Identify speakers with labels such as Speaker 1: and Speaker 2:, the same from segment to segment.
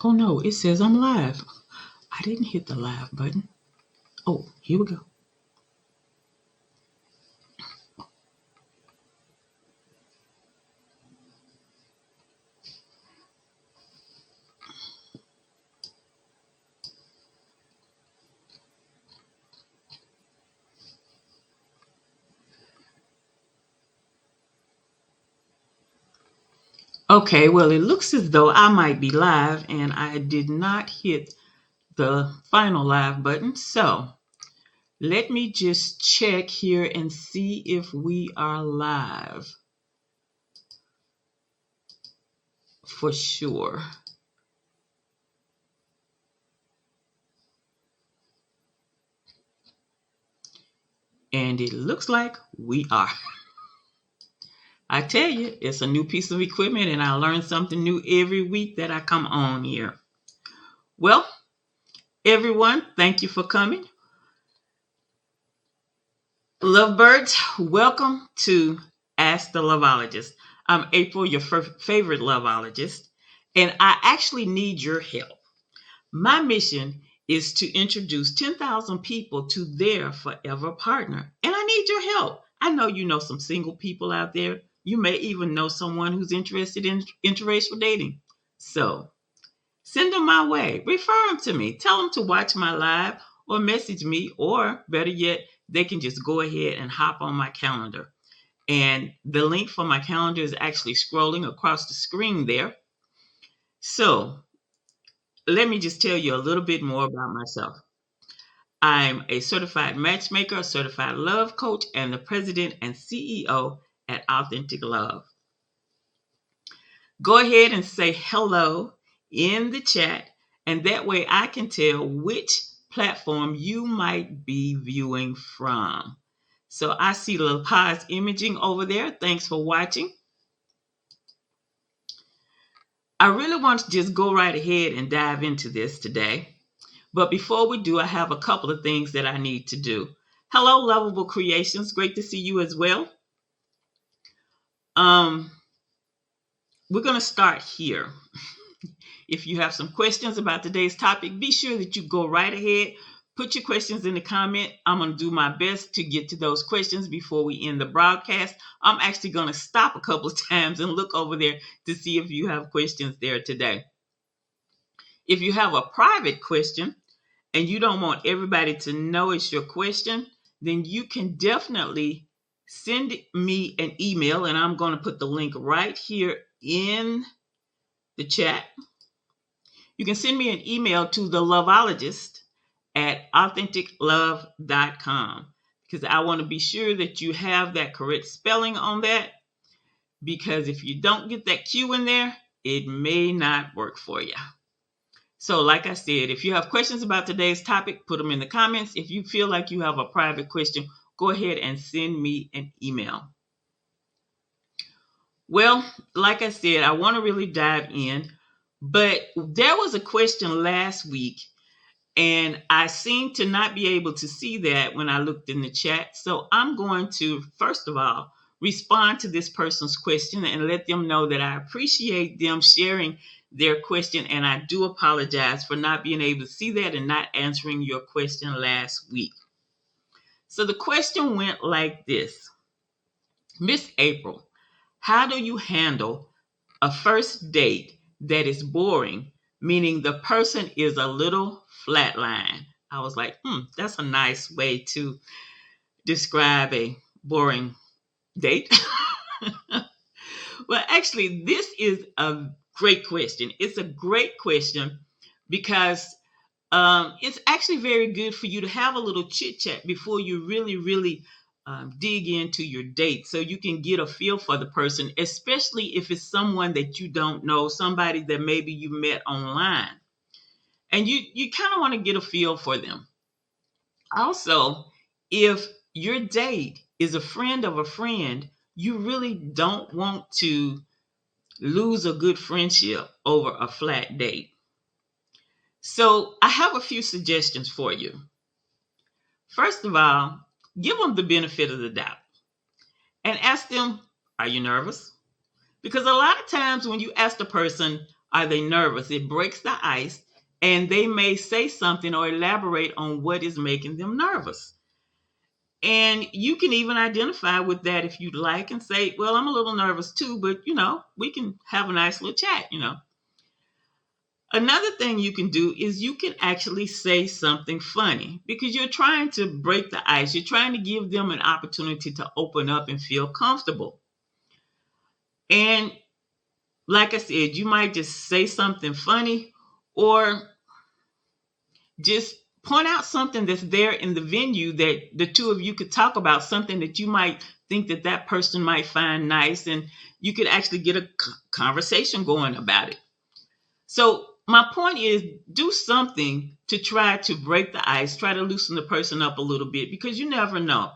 Speaker 1: Oh no, it says I'm live. I didn't hit the live button. Oh, here we go. Okay, well, it looks as though I might be live and I did not hit the final live button. So let me just check here and see if we are live for sure. And it looks like we are. I tell you, it's a new piece of equipment and I learn something new every week that I come on here. Well, everyone, thank you for coming. Lovebirds, welcome to Ask the LOVEologist. I'm April, your favorite loveologist, and I actually need your help. My mission is to introduce 10,000 people to their forever partner, and I need your help. I know you know some single people out there. You may even know someone who's interested in interracial dating. So send them my way. Refer them to me. Tell them to watch my live or message me, or better yet, they can just go ahead and hop on my calendar. And the link for my calendar is actually scrolling across the screen there. So let me just tell you a little bit more about myself. I'm a certified matchmaker, a certified love coach, and the president and CEO at Authentic Love. Go ahead and say hello in the chat, and that way I can tell which platform you might be viewing from. So I see little pause imaging over there. Thanks for watching. I really want to just go right ahead and dive into this today. But before we do, I have a couple of things that I need to do. Hello, Lovable Creations. Great to see you as well. We're going to start here. If you have some questions about today's topic, be sure that you go right ahead. Put your questions in the comment. I'm going to do my best to get to those questions before we end the broadcast. I'm actually going to stop a couple of times and look over there to see if you have questions there today. If you have a private question and you don't want everybody to know it's your question, then you can definitely send me an email, and I'm going to put the link right here in the chat. You can send me an email to the LOVEologist at authenticlove.com, because I want to be sure that you have that correct spelling on that, because if you don't get that Q in there, it may not work for you. So like I said, if you have questions about today's topic, put them in the comments. If you feel like you have a private question, go ahead and send me an email. Well, like I said, I want to really dive in, but there was a question last week and I seem to not be able to see that when I looked in the chat. So I'm going to, first of all, respond to this person's question and let them know that I appreciate them sharing their question. And I do apologize for not being able to see that and not answering your question last week. So the question went like this. Miss April, how do you handle a first date that is boring, meaning the person is a little flatline? I was like, that's a nice way to describe a boring date. Well, actually, this is a great question. It's a great question because it's actually very good for you to have a little chit chat before you really dig into your date, so you can get a feel for the person, especially if it's someone that you don't know, somebody that maybe you met online, and you kind of want to get a feel for them. Also, if your date is a friend of a friend, you really don't want to lose a good friendship over a flat date. So I have a few suggestions for you. First of all, give them the benefit of the doubt and ask them, are you nervous? Because a lot of times when you ask the person, Are they nervous? It breaks the ice, and they may say something or elaborate on what is making them nervous. And you can even identify with that if you'd like and say, well, I'm a little nervous too, but we can have a nice little chat. Another thing you can do is you can actually say something funny because you're trying to break the ice. You're trying to give them an opportunity to open up and feel comfortable. And like I said, you might just say something funny or just point out something that's there in the venue that the two of you could talk about, something that you might think that person might find nice, and you could actually get a conversation going about it. So my point is, do something to try to break the ice, try to loosen the person up a little bit, because you never know.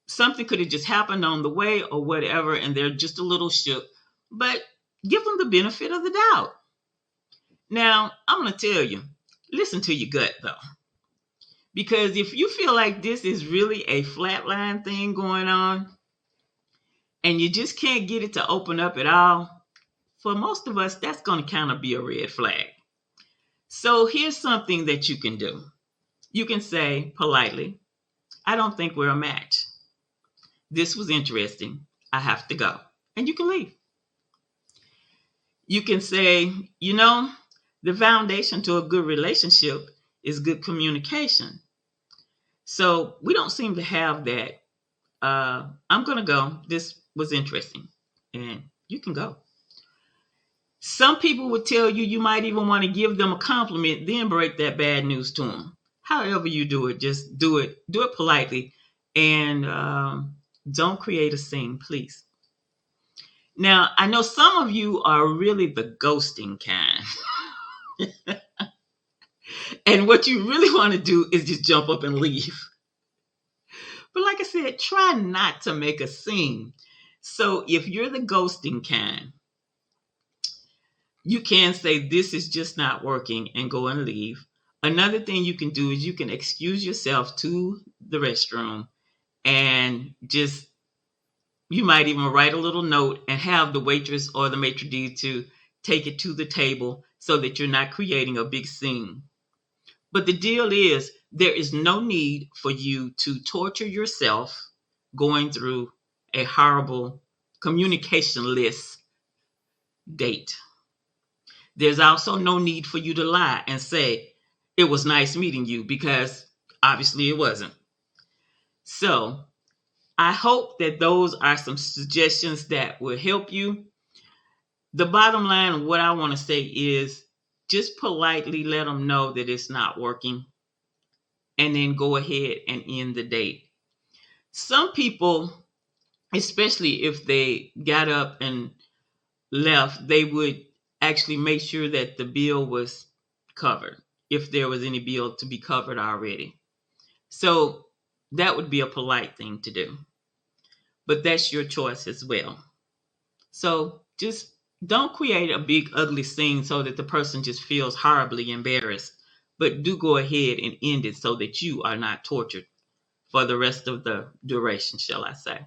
Speaker 1: Something could have just happened on the way or whatever, and they're just a little shook, but give them the benefit of the doubt. Now, I'm going to tell you, listen to your gut though, because if you feel like this is really a flatline thing going on and you just can't get it to open up at all, for most of us, that's going to kind of be a red flag. So here's something that you can do. You can say politely, I don't think we're a match. This was interesting. I have to go. And you can leave. You can say, the foundation to a good relationship is good communication. So we don't seem to have that. I'm going to go. This was interesting. And you can go. Some people would tell you you might even want to give them a compliment, then break that bad news to them. However you do it, just do it. Do it politely. And don't create a scene, please. Now, I know some of you are really the ghosting kind. And what you really want to do is just jump up and leave. But like I said, try not to make a scene. So if you're the ghosting kind, you can say this is just not working and go and leave. Another thing you can do is you can excuse yourself to the restroom and you might even write a little note and have the waitress or the maitre d' to take it to the table so that you're not creating a big scene. But the deal is, there is no need for you to torture yourself going through a horrible communication-less date. There's also no need for you to lie and say, it was nice meeting you, because obviously it wasn't. So I hope that those are some suggestions that will help you. The bottom line of what I want to say is just politely let them know that it's not working and then go ahead and end the date. Some people, especially if they got up and left, they would actually make sure that the bill was covered, if there was any bill to be covered already. So that would be a polite thing to do. But that's your choice as well. So just don't create a big ugly scene so that the person just feels horribly embarrassed. But do go ahead and end it so that you are not tortured for the rest of the duration, shall I say.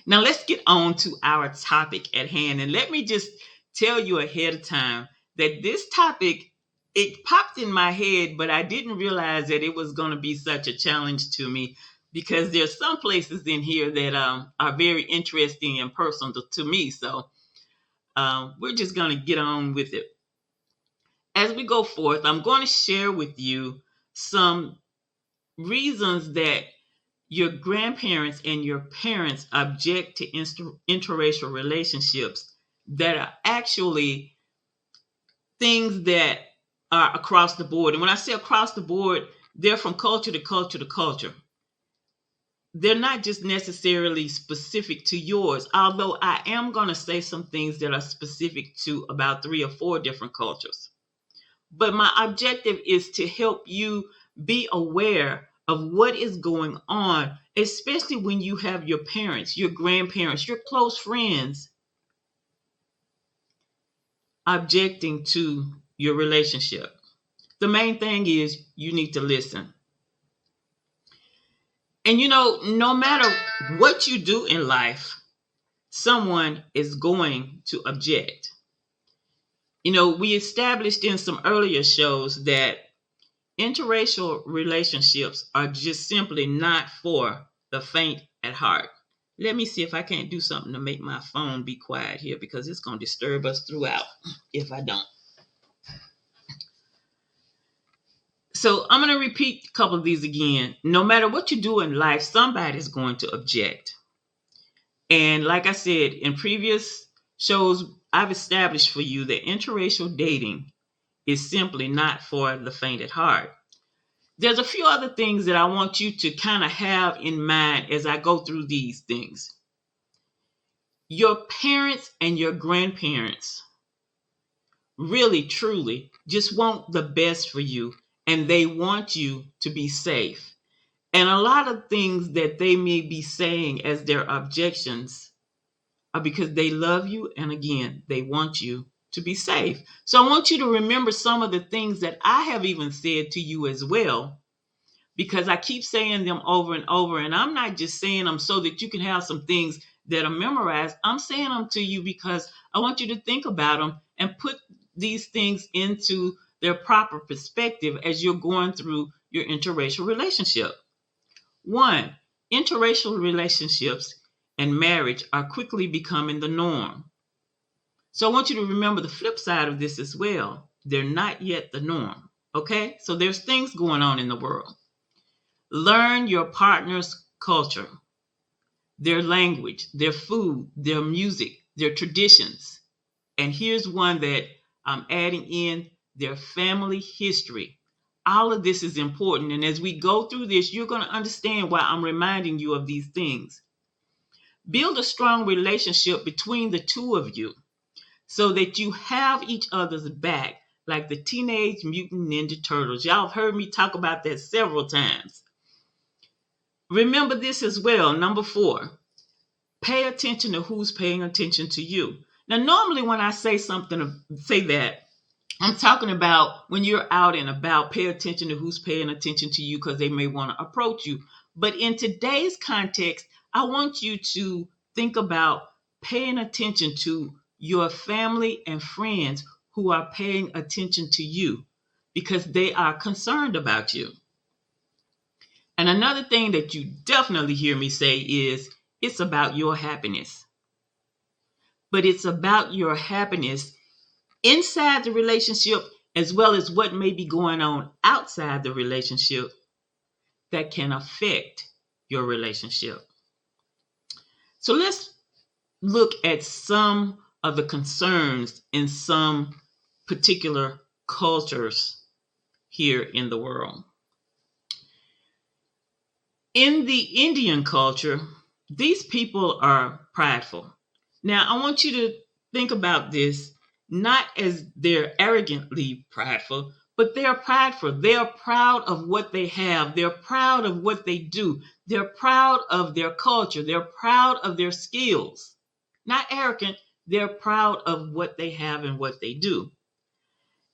Speaker 1: Now let's get on to our topic at hand. And let me just tell you ahead of time that this topic, it popped in my head, but I didn't realize that it was going to be such a challenge to me, because there's some places in here that are very interesting and personal to me. So we're just going to get on with it. As we go forth, I'm going to share with you some reasons that your grandparents and your parents object to interracial relationships that are actually things that are across the board. And when I say across the board, they're from culture to culture to culture. They're not just necessarily specific to yours, although I am going to say some things that are specific to about 3 or 4 different cultures. But my objective is to help you be aware of what is going on, especially when you have your parents, your grandparents, your close friends objecting to your relationship. The main thing is you need to listen. And no matter what you do in life, someone is going to object. We established in some earlier shows that interracial relationships are just simply not for the faint at heart. Let me see if I can't do something to make my phone be quiet here, because it's going to disturb us throughout if I don't. So I'm going to repeat a couple of these again. No matter what you do in life, somebody's going to object. And like I said, in previous shows, I've established for you that interracial dating is simply not for the faint at heart. There's a few other things that I want you to kind of have in mind as I go through these things. Your parents and your grandparents really, truly just want the best for you, and they want you to be safe. And a lot of things that they may be saying as their objections are because they love you, and again, they want you to be safe. So I want you to remember some of the things that I have even said to you as well, because I keep saying them over and over, and I'm not just saying them so that you can have some things that are memorized. I'm saying them to you because I want you to think about them and put these things into their proper perspective as you're going through your interracial relationship. 1, interracial relationships and marriage are quickly becoming the norm. So I want you to remember the flip side of this as well. They're not yet the norm. Okay? So there's things going on in the world. Learn your partner's culture, their language, their food, their music, their traditions. And here's one that I'm adding in: their family history. All of this is important. And as we go through this, you're going to understand why I'm reminding you of these things. Build a strong relationship between the two of you so that you have each other's back, like the Teenage Mutant Ninja Turtles. Y'all have heard me talk about that several times. Remember this as well. Number 4, pay attention to who's paying attention to you. Now, normally when I say that, I'm talking about when you're out and about, pay attention to who's paying attention to you because they may want to approach you. But in today's context, I want you to think about paying attention to your family and friends who are paying attention to you because they are concerned about you. And another thing that you definitely hear me say is it's about your happiness. But it's about your happiness inside the relationship as well as what may be going on outside the relationship that can affect your relationship. So let's look at some of the concerns in some particular cultures here in the world. In the Indian culture, these people are prideful. Now, I want you to think about this not as they're arrogantly prideful, but they're prideful. They are proud of what they have. They're proud of what they do. They're proud of their culture. They're proud of their skills. Not arrogant. They're proud of what they have and what they do.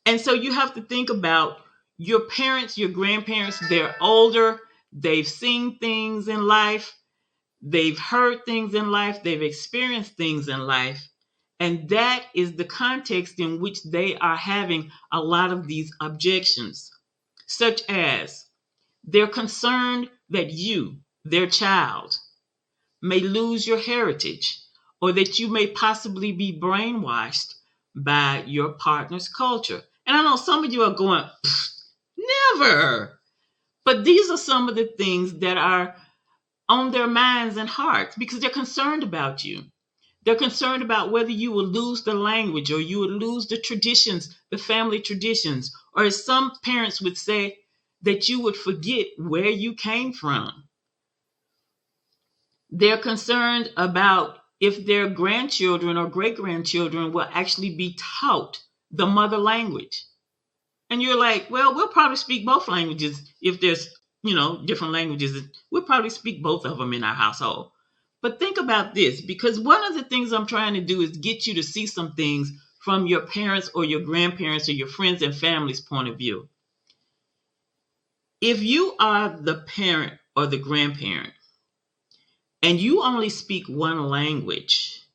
Speaker 1: And so you have to think about your parents, your grandparents. They're older. They've seen things in life. They've heard things in life. They've experienced things in life. And that is the context in which they are having a lot of these objections, such as they're concerned that you, their child, may lose your heritage, or that you may possibly be brainwashed by your partner's culture. And I know some of you are going, never. But these are some of the things that are on their minds and hearts because they're concerned about you. They're concerned about whether you will lose the language or you will lose the traditions, the family traditions, or as some parents would say, that you would forget where you came from. They're concerned about if their grandchildren or great-grandchildren will actually be taught the mother language. And you're like, well, we'll probably speak both languages if there's, different languages. We'll probably speak both of them in our household. But think about this, because one of the things I'm trying to do is get you to see some things from your parents or your grandparents or your friends and family's point of view. If you are the parent or the grandparent and you only speak one language,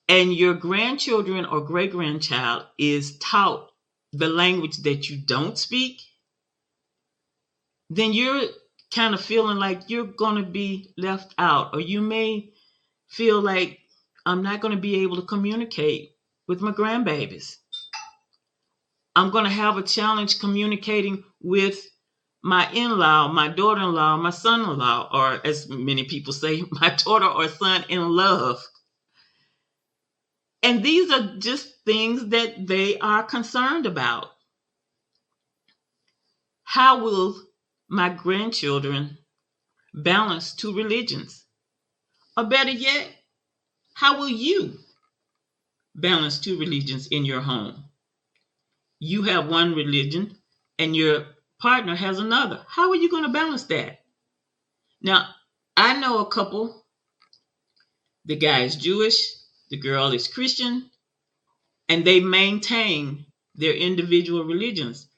Speaker 1: and your grandchildren or great grandchild is taught the language that you don't speak, then you're kind of feeling like you're going to be left out, or you may feel like I'm not going to be able to communicate with my grandbabies. I'm going to have a challenge communicating with my in-law, my daughter-in-law, my son-in-law, or as many people say, my daughter or son-in-love. And these are just things that they are concerned about. How will my grandchildren balance two religions? Or better yet, how will you balance two religions in your home? You have one religion and your partner has another. How are you going to balance that? Now, I know a couple. The guy is Jewish, the girl is Christian, and they maintain their individual religions.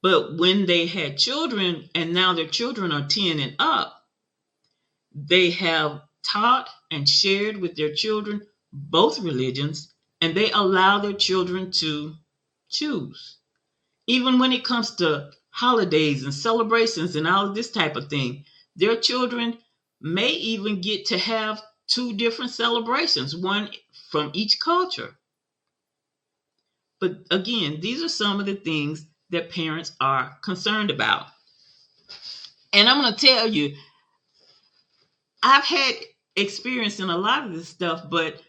Speaker 1: But when they had children, and now their children are 10 and up, they have taught and shared with their children both religions, and they allow their children to choose. Even when it comes to holidays and celebrations and all of this type of thing, their children may even get to have two different celebrations, one from each culture. But again, these are some of the things that parents are concerned about. And I'm going to tell you, I've had experience in a lot of this stuff, but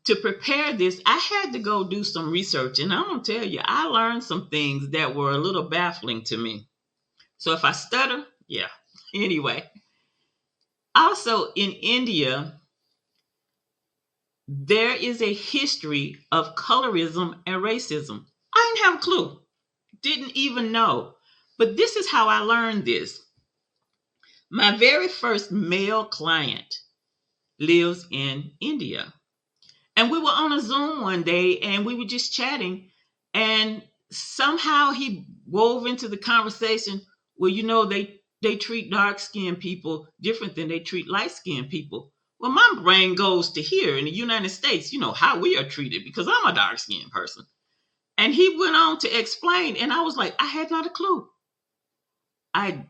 Speaker 1: to prepare this, I had to go do some research. And I'm going to tell you, I learned some things that were a little baffling to me. So if I stutter, yeah. Anyway, also in India, there is a history of colorism and racism. I didn't have a clue, didn't even know. But this is how I learned this. My very first male client lives in India. And we were on a Zoom one day and we were just chatting. And somehow he wove into the conversation, well, you know, they treat dark-skinned people different than they treat light-skinned people. Well, my brain goes to here in the United States, you know, how we are treated because I'm a dark-skinned person. And he went on to explain, and I was like, I had not a clue. I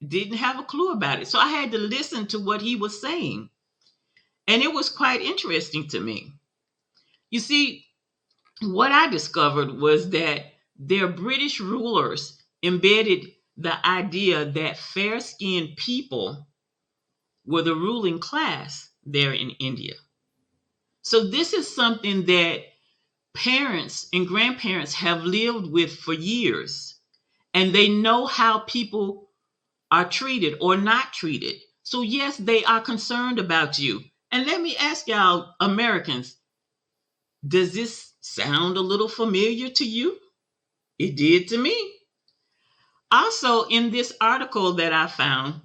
Speaker 1: didn't have a clue about it. So I had to listen to what he was saying. And it was quite interesting to me. You see, what I discovered was that their British rulers embedded the idea that fair-skinned people were the ruling class there in India. So this is something that parents and grandparents have lived with for years, and they know how people are treated or not treated. So yes, they are concerned about you. And let me ask y'all, Americans, does this sound a little familiar to you? It did to me. Also, in this article that I found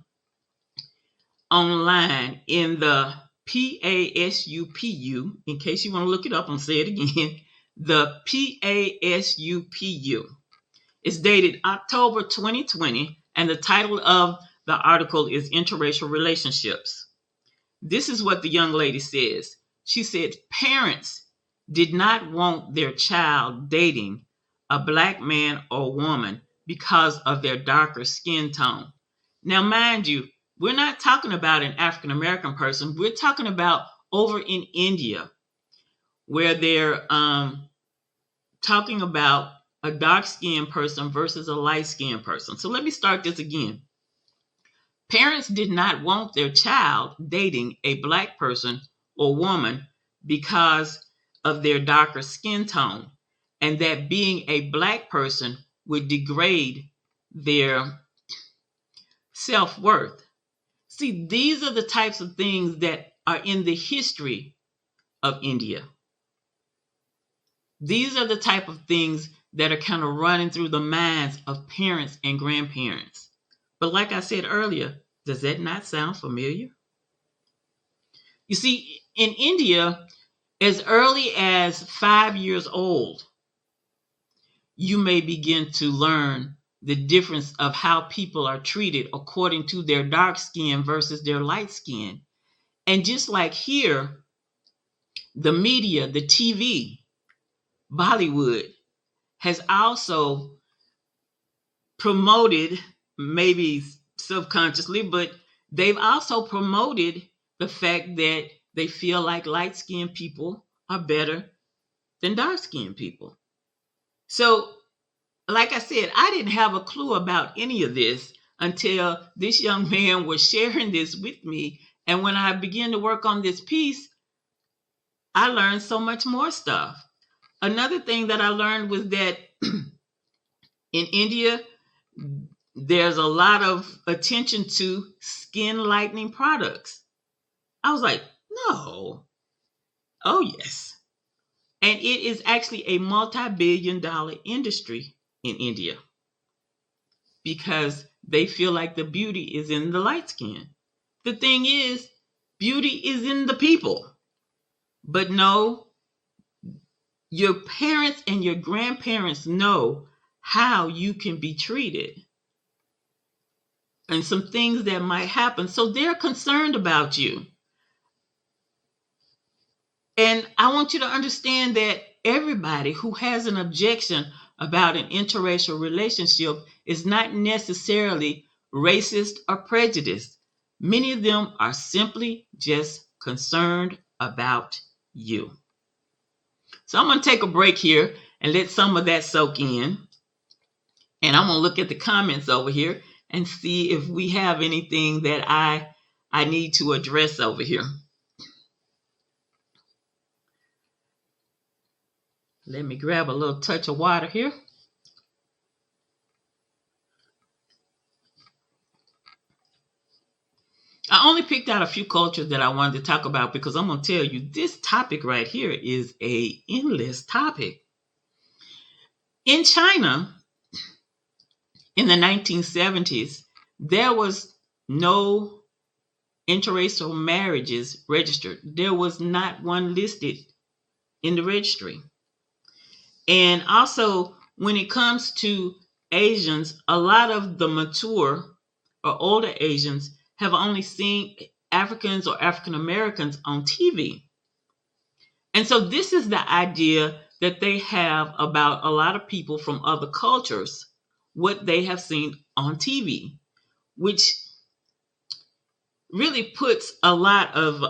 Speaker 1: online in the PASUPU, in case you want to look it up, I'm going to say it again, the PASUPU. It's dated October 2020, and the title of the article is Interracial Relationships. This is what the young lady says. She said, parents did not want their child dating a black man or woman because of their darker skin tone. Now, mind you, we're not talking about an African American person. We're talking about over in India, where they're talking about a dark-skinned person versus a light-skinned person. So let me start this again. Parents did not want their child dating a black person or woman because of their darker skin tone, and that being a black person would degrade their self-worth. See, these are the types of things that are in the history of India. These are the type of things that are kind of running through the minds of parents and grandparents. But like I said earlier, does that not sound familiar? You see, in India, as early as 5 years old, you may begin to learn the difference of how people are treated according to their dark skin versus their light skin. And just like here, the media, the TV, Bollywood has also promoted, maybe subconsciously, but they've also promoted the fact that they feel like light-skinned people are better than dark-skinned people. So, like I said, I didn't have a clue about any of this until this young man was sharing this with me. And when I began to work on this piece, I learned so much more stuff. Another thing that I learned was that in India, there's a lot of attention to skin lightening products. I was like, no. Oh, yes. And it is actually a multi-billion-dollar industry in India because they feel like the beauty is in the light skin. The thing is, beauty is in the people. But no, your parents and your grandparents know how you can be treated and some things that might happen. So they're concerned about you. And I want you to understand that everybody who has an objection about an interracial relationship is not necessarily racist or prejudiced. Many of them are simply just concerned about you. So I'm going to take a break here and let some of that soak in. And I'm going to look at the comments over here and see if we have anything that I need to address over here. Let me grab a little touch of water here. I only picked out a few cultures that I wanted to talk about because I'm going to tell you this topic right here is an endless topic. In China, in the 1970s, there was no interracial marriages registered. There was not one listed in the registry. And also, when it comes to Asians, a lot of the mature or older Asians have only seen Africans or African Americans on TV. And so this is the idea that they have about a lot of people from other cultures, what they have seen on TV, which really puts a lot of,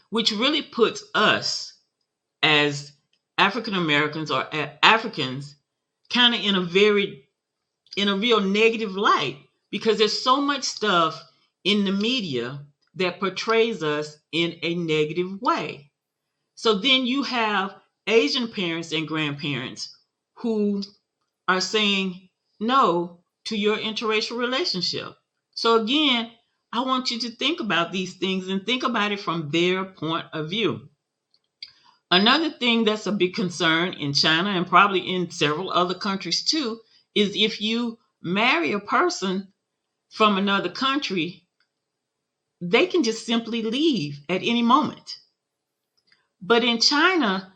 Speaker 1: which really puts us as African Americans or Africans kind of in a real negative light because there's so much stuff in the media that portrays us in a negative way. So then you have Asian parents and grandparents who are saying no to your interracial relationship. So again, I want you to think about these things and think about it from their point of view. Another thing that's a big concern in China and probably in several other countries too is if you marry a person from another country, they can just simply leave at any moment. But in China,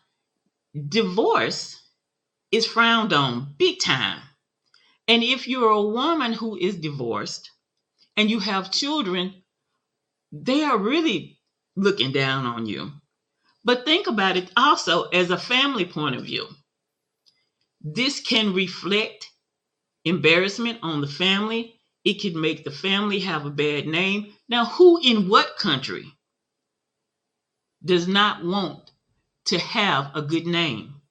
Speaker 1: divorce is frowned on big time. And if you're a woman who is divorced and you have children, they are really looking down on you. But think about it also as a family point of view. This can reflect embarrassment on the family. It could make the family have a bad name. Now, who in what country does not want to have a good name?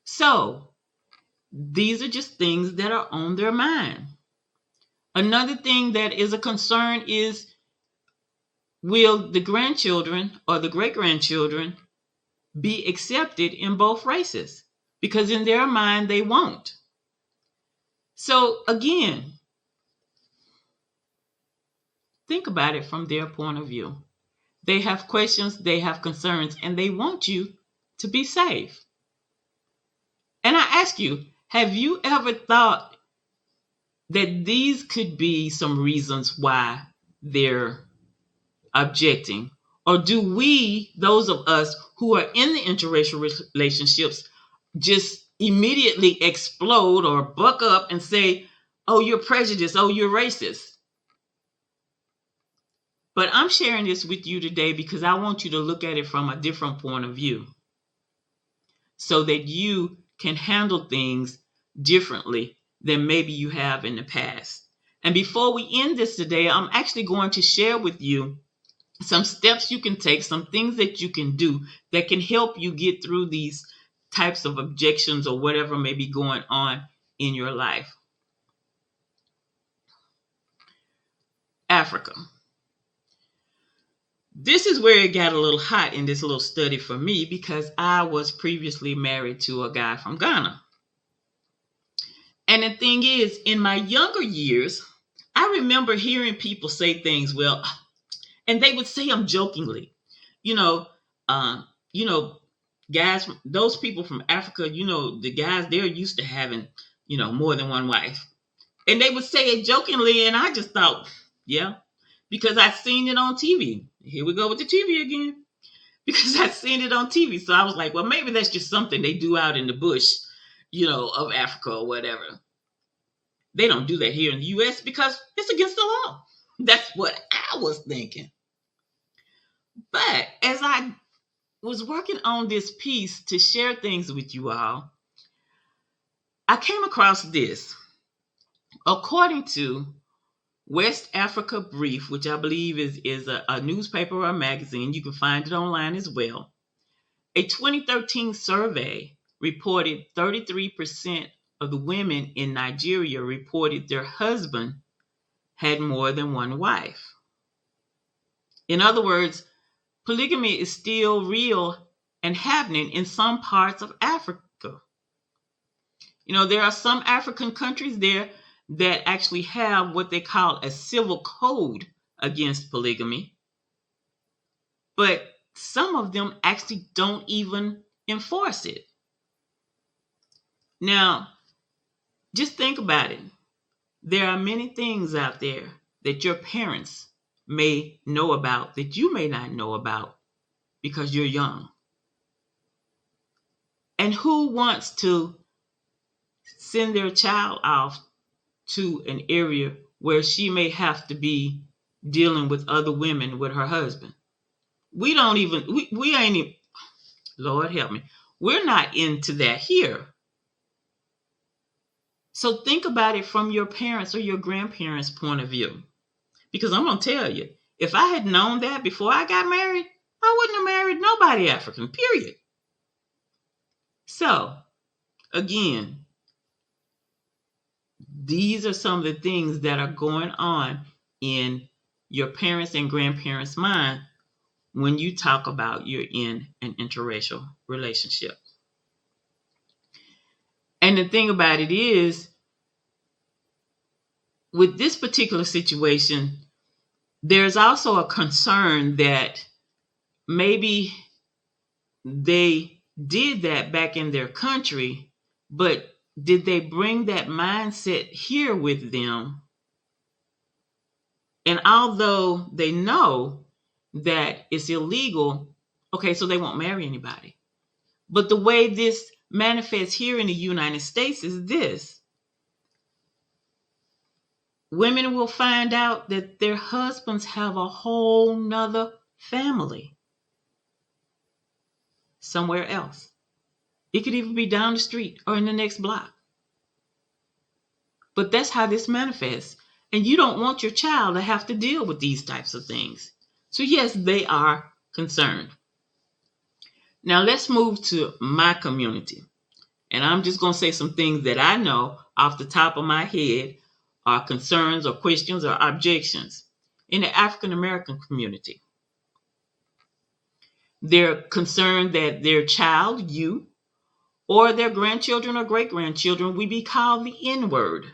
Speaker 1: So, these are just things that are on their mind. Another thing that is a concern is, will the grandchildren or the great-grandchildren be accepted in both races? Because in their mind, they won't. So again, think about it from their point of view. They have questions, they have concerns, and they want you to be safe. And I ask you, have you ever thought that these could be some reasons why they're objecting? Or do we, those of us who are in the interracial relationships, just immediately explode or buck up and say, oh, you're prejudiced, oh, you're racist? But I'm sharing this with you today because I want you to look at it from a different point of view so that you can handle things differently than maybe you have in the past. And before we end this today, I'm actually going to share with you some steps you can take, some things that you can do that can help you get through these types of objections or whatever may be going on in your life. Africa. This is where it got a little hot in this little study for me because I was previously married to a guy from Ghana. And the thing is, in my younger years, I remember hearing people say things, well, and they would say them jokingly, you know, uh, you know, guys, those people from Africa, the guys, they're used to having, more than one wife. And they would say it jokingly. And I just thought, yeah, because I'd seen it on TV. Here we go with the TV again. Because I'd seen it on TV. So I was like, well, maybe that's just something they do out in the bush, of Africa or whatever. They don't do that here in the US because it's against the law. That's what I was thinking. But as I was working on this piece to share things with you all, I came across this. According to West Africa Brief, which I believe is a newspaper or a magazine, you can find it online as well. A 2013 survey reported 33% of the women in Nigeria reported their husband had more than one wife. In other words, polygamy is still real and happening in some parts of Africa. There are some African countries there that actually have what they call a civil code against polygamy. But some of them actually don't even enforce it. Now, just think about it. There are many things out there that your parents may know about that you may not know about because you're young. And who wants to send their child off to an area where she may have to be dealing with other women with her husband? We ain't even, Lord help me, we're not into that here. So think about it from your parents or your grandparents' point of view. Because I'm going to tell you, if I had known that before I got married, I wouldn't have married nobody African, period. So, again, these are some of the things that are going on in your parents' and grandparents' mind when you talk about you're in an interracial relationship. And the thing about it is, with this particular situation, there's also a concern that maybe they did that back in their country, but did they bring that mindset here with them? And although they know that it's illegal, okay, so they won't marry anybody. But the way this manifests here in the United States is this. Women will find out that their husbands have a whole nother family somewhere else. It could even be down the street or in the next block. But that's how this manifests. And you don't want your child to have to deal with these types of things. So yes, they are concerned. Now let's move to my community. And I'm just going to say some things that I know off the top of my head are concerns or questions or objections in the African American community. They're concerned that their child, you, or their grandchildren or great-grandchildren will be called the N-word.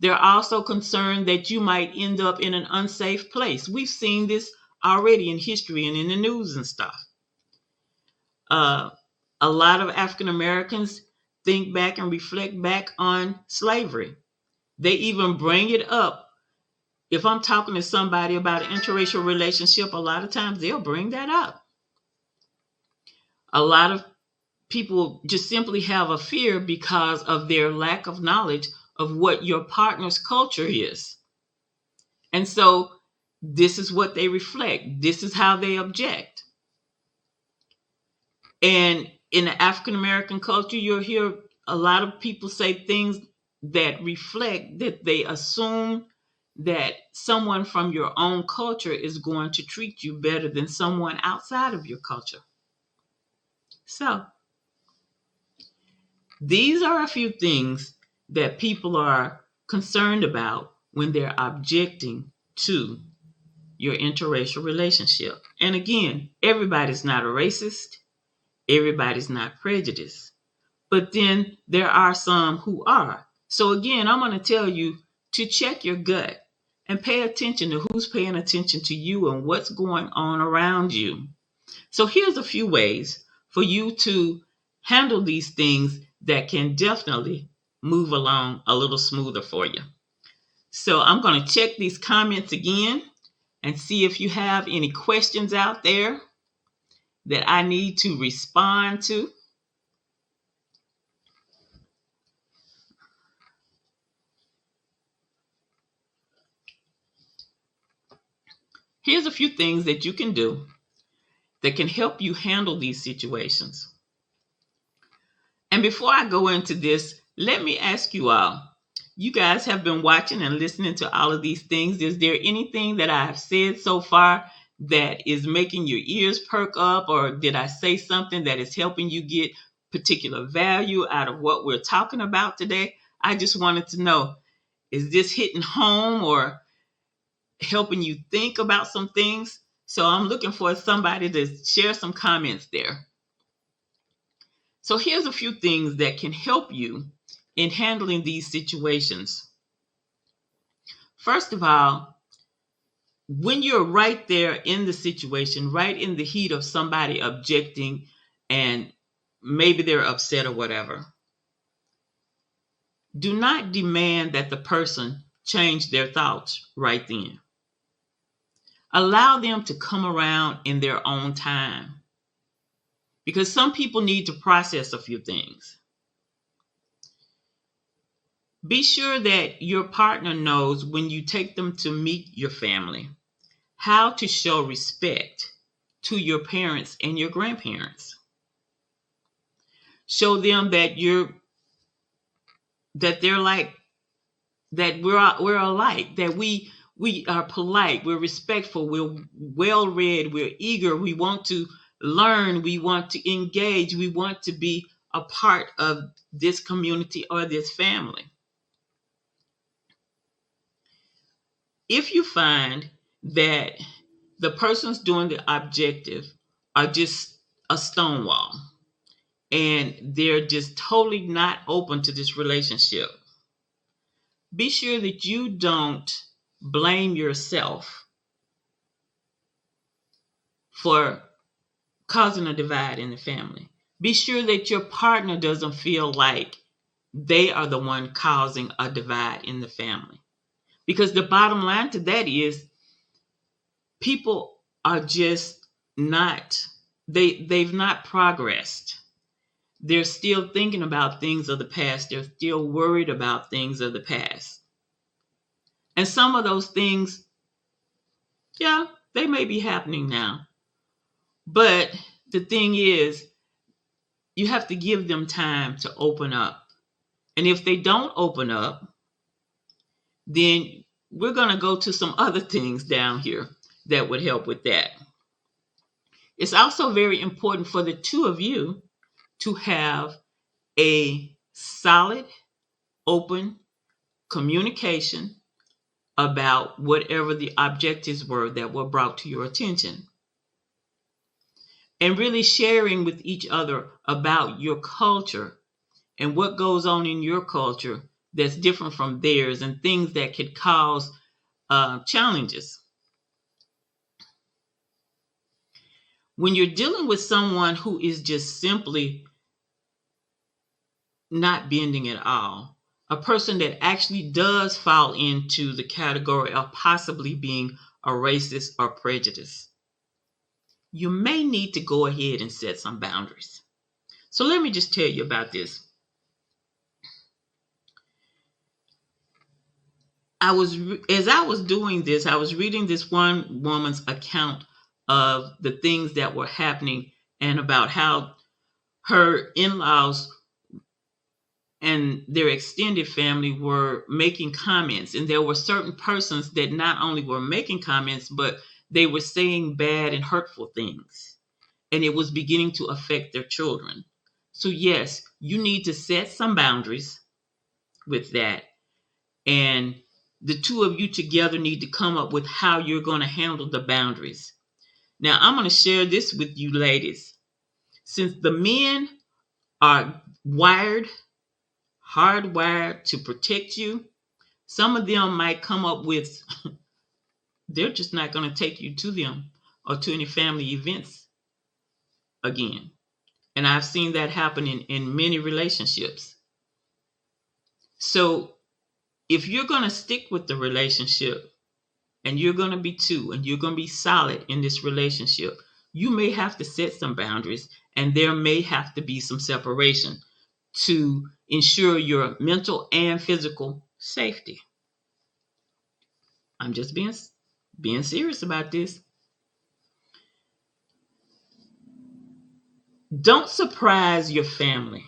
Speaker 1: They're also concerned that you might end up in an unsafe place. We've seen this already in history and in the news and stuff. A lot of African Americans think back and reflect back on slavery. They even bring it up. If I'm talking to somebody about an interracial relationship, a lot of times they'll bring that up. A lot of people just simply have a fear because of their lack of knowledge of what your partner's culture is. And so this is what they reflect. This is how they object. And in the African American culture, you'll hear a lot of people say things that reflect that they assume that someone from your own culture is going to treat you better than someone outside of your culture. So, these are a few things that people are concerned about when they're objecting to your interracial relationship. And again, everybody's not a racist, everybody's not prejudiced, but then there are some who are. So again, I'm going to tell you to check your gut and pay attention to who's paying attention to you and what's going on around you. So here's a few ways for you to handle these things that can definitely move along a little smoother for you. So I'm going to check these comments again and see if you have any questions out there that I need to respond to. Here's a few things that you can do that can help you handle these situations. And before I go into this, let me ask you all, you guys have been watching and listening to all of these things. Is there anything that I have said so far that is making your ears perk up, or did I say something that is helping you get particular value out of what we're talking about today? I just wanted to know, is this hitting home or helping you think about some things? So I'm looking for somebody to share some comments there. So here's a few things that can help you in handling these situations. First of all, when you're right there in the situation, right in the heat of somebody objecting and maybe they're upset or whatever, do not demand that the person change their thoughts right then. Allow them to come around in their own time, because some people need to process a few things. Be sure that your partner knows when you take them to meet your family how to show respect to your parents and your grandparents. Show them that they're like, that we're alike, that we are polite, we're respectful, we're well read, we're eager, we want to learn, we want to engage, we want to be a part of this community or this family. If you find that the persons doing the objective are just a stonewall and they're just totally not open to this relationship, be sure that you don't blame yourself for causing a divide in the family. Be sure that your partner doesn't feel like they are the one causing a divide in the family. Because the bottom line to that is, people are just not, they've not progressed. They're still thinking about things of the past. They're still worried about things of the past. And some of those things, yeah, they may be happening now. But the thing is, you have to give them time to open up. And if they don't open up, then we're going to go to some other things down here that would help with that. It's also very important for the two of you to have a solid, open communication about whatever the objectives were that were brought to your attention. And really sharing with each other about your culture and what goes on in your culture that's different from theirs, and things that could cause challenges. When you're dealing with someone who is just simply not bending at all, a person that actually does fall into the category of possibly being a racist or prejudiced, you may need to go ahead and set some boundaries. So let me just tell you about this. as I was doing this, I was reading this one woman's account of the things that were happening and about how her in-laws and their extended family were making comments. And there were certain persons that not only were making comments, but they were saying bad and hurtful things. And it was beginning to affect their children. So, yes, you need to set some boundaries with that. And the two of you together need to come up with how you're going to handle the boundaries. Now, I'm going to share this with you ladies. Since the men are hardwired to protect you, some of them might come up with, they're just not going to take you to them or to any family events again. And I've seen that happen in many relationships. So if you're going to stick with the relationship and you're going to be two and you're going to be solid in this relationship, you may have to set some boundaries and there may have to be some separation to ensure your mental and physical safety. I'm just being serious about this. Don't surprise your family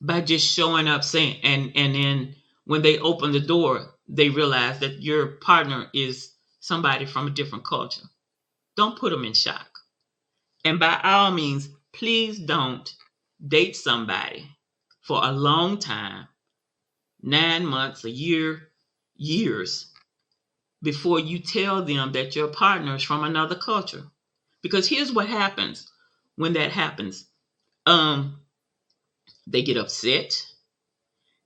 Speaker 1: by just showing up saying, and then when they open the door, they realize that your partner is somebody from a different culture. Don't put them in shock. And by all means, please don't date somebody for a long time, 9 months, a year, years, before you tell them that your partner is from another culture. Because here's what happens when that happens. They get upset.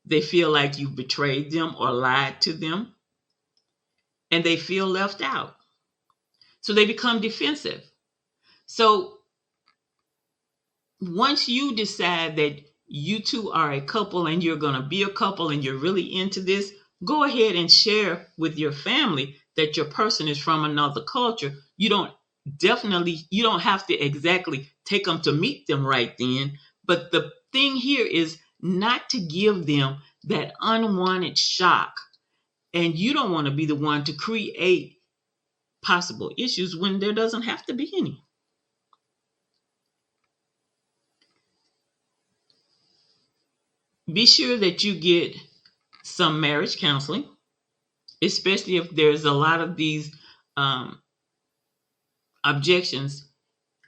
Speaker 1: They feel like you betrayed them or lied to them. And they feel left out. So they become defensive. So once you decide that you two are a couple and you're going to be a couple and you're really into this, go ahead and share with your family that your person is from another culture. You don't have to exactly take them to meet them right then. But the thing here is not to give them that unwanted shock. And you don't want to be the one to create possible issues when there doesn't have to be any. Be sure that you get some marriage counseling, especially if there's a lot of these objections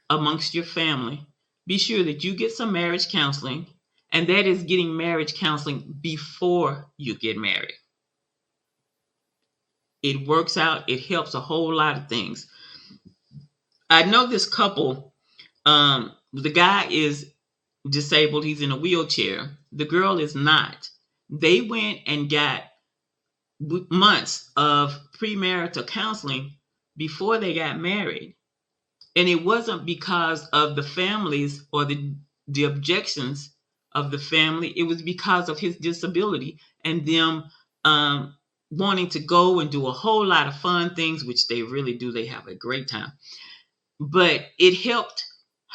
Speaker 1: amongst your family. Be sure that you get some marriage counseling, and that is getting marriage counseling before you get married. It works out. It helps a whole lot of things. I know this couple, the guy is disabled. He's in a wheelchair. The girl is not. They went and got months of premarital counseling before they got married. And it wasn't because of the families or the objections of the family. It was because of his disability and them wanting to go and do a whole lot of fun things, which they really do. They have a great time. But it helped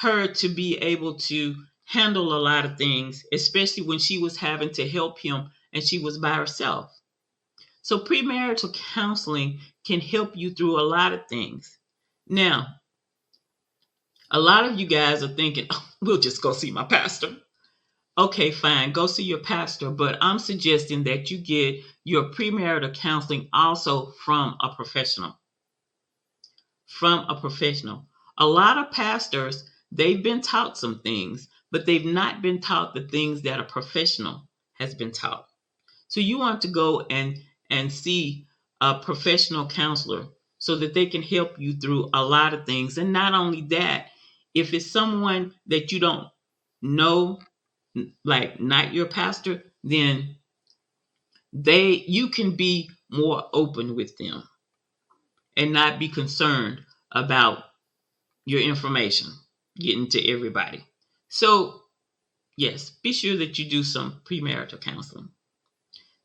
Speaker 1: her to be able to handle a lot of things, especially when she was having to help him and she was by herself. So premarital counseling can help you through a lot of things. Now, a lot of you guys are thinking, oh, we'll just go see my pastor. Okay, fine, go see your pastor. But I'm suggesting that you get your premarital counseling also from a professional. A lot of pastors, they've been taught some things, but they've not been taught the things that a professional has been taught. So you want to go and see a professional counselor so that they can help you through a lot of things. And not only that, if it's someone that you don't know, like not your pastor, then you can be more open with them and not be concerned about your information getting to everybody. So yes, be sure that you do some premarital counseling.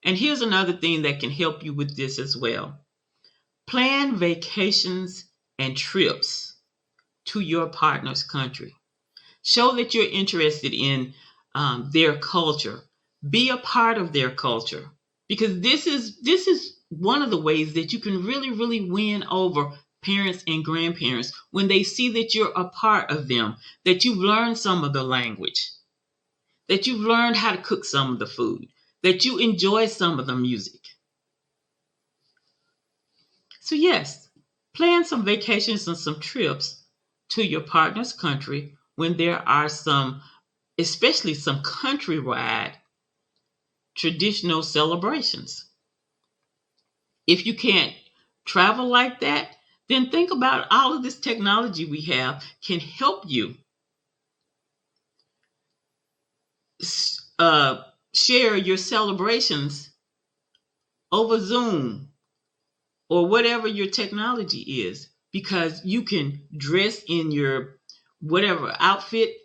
Speaker 1: And here's another thing that can help you with this as well. Plan vacations and trips to your partner's country. Show that you're interested in their culture. Be a part of their culture, because this is one of the ways that you can really win over parents and grandparents when they see that you're a part of them, that you've learned some of the language, that you've learned how to cook some of the food, that you enjoy some of the music. So yes, plan some vacations and some trips to your partner's country when there are some, especially some countrywide traditional celebrations. If you can't travel like that, then think about all of this technology we have can help you uh, share your celebrations over Zoom or whatever your technology is, because you can dress in your whatever outfit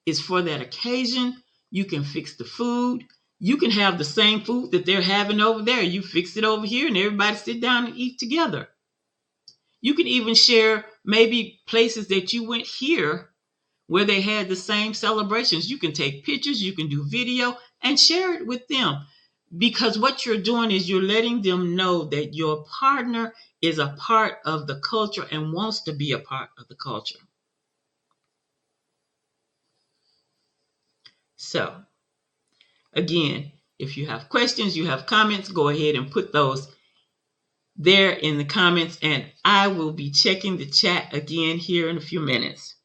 Speaker 1: is for that occasion. You can fix the food. You can have the same food that they're having over there. You fix it over here and everybody sit down and eat together. You can even share maybe places that you went here where they had the same celebrations. You can take pictures, you can do video and share it with them. Because what you're doing is you're letting them know that your partner is a part of the culture and wants to be a part of the culture. So, again, if you have questions, you have comments, go ahead and put those there in the comments, and I will be checking the chat again here in a few minutes.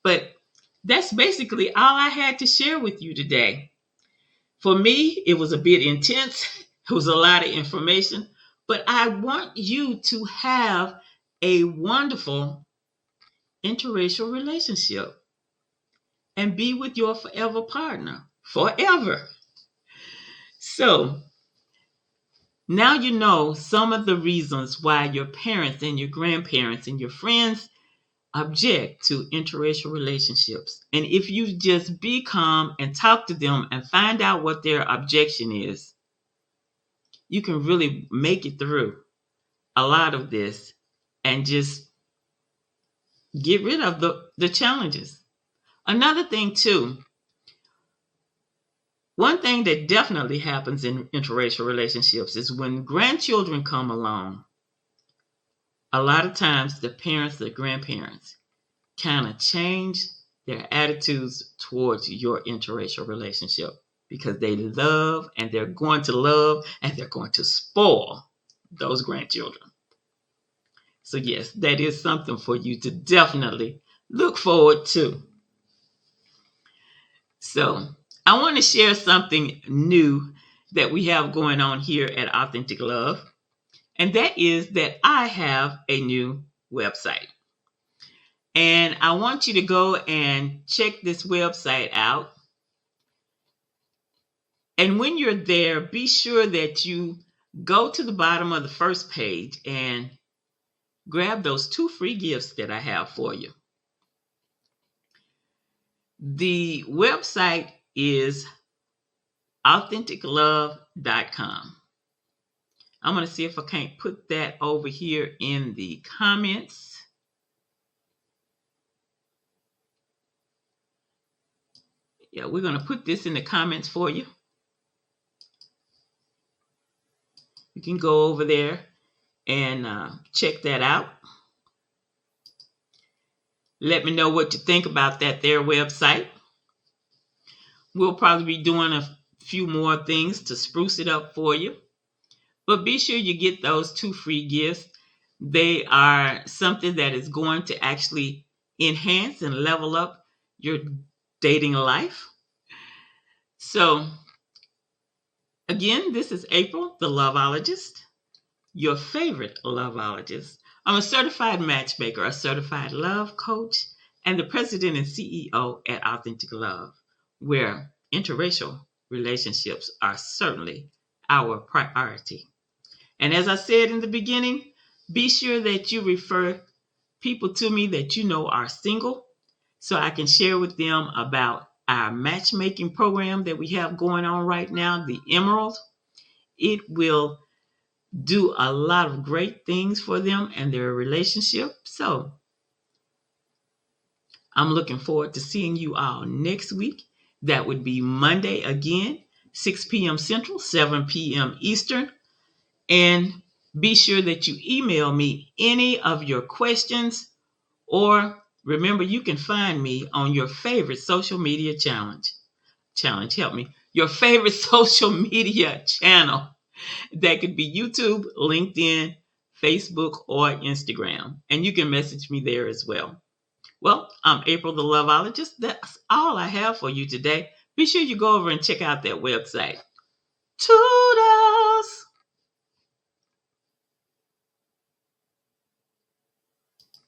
Speaker 1: But that's basically all I had to share with you today. For me, it was a bit intense. It was a lot of information, but I want you to have a wonderful interracial relationship and be with your forever partner forever. So now you know some of the reasons why your parents and your grandparents and your friends object to interracial relationships. And if you just be calm and talk to them and find out what their objection is, you can really make it through a lot of this and just get rid of the challenges. Another thing, too, one thing that definitely happens in interracial relationships is when grandchildren come along, a lot of times the parents, the grandparents, kind of change their attitudes towards your interracial relationship because they love and they're going to love and they're going to spoil those grandchildren. So yes, that is something for you to definitely look forward to. So I want to share something new that we have going on here at Authentic Love, and that is that I have a new website. And I want you to go and check this website out. And when you're there, be sure that you go to the bottom of the first page and grab those 2 free gifts that I have for you. The website is authenticlove.com. I'm going to see if I can't put that over here in the comments. Yeah, we're going to put this in the comments for you. You can go over there and check that out. Let me know what you think about their website. We'll probably be doing a few more things to spruce it up for you. But be sure you get those 2 free gifts. They are something that is going to actually enhance and level up your dating life. So, again, this is April, the LOVEologist, your favorite LOVEologist. I'm a certified matchmaker, a certified love coach, and the president and CEO at Authentic Love, where interracial relationships are certainly our priority. And as I said in the beginning, be sure that you refer people to me that you know are single so I can share with them about our matchmaking program that we have going on right now, the Emerald. It will do a lot of great things for them and their relationship. So I'm looking forward to seeing you all next week. That would be Monday again, 6 p.m. Central, 7 p.m. Eastern. And be sure that you email me any of your questions, or remember, you can find me on your favorite social media help me, your favorite social media channel. That could be YouTube, LinkedIn, Facebook, or Instagram. And you can message me there as well. Well, I'm April the Loveologist. That's all I have for you today. Be sure you go over and check out that website. Toodle!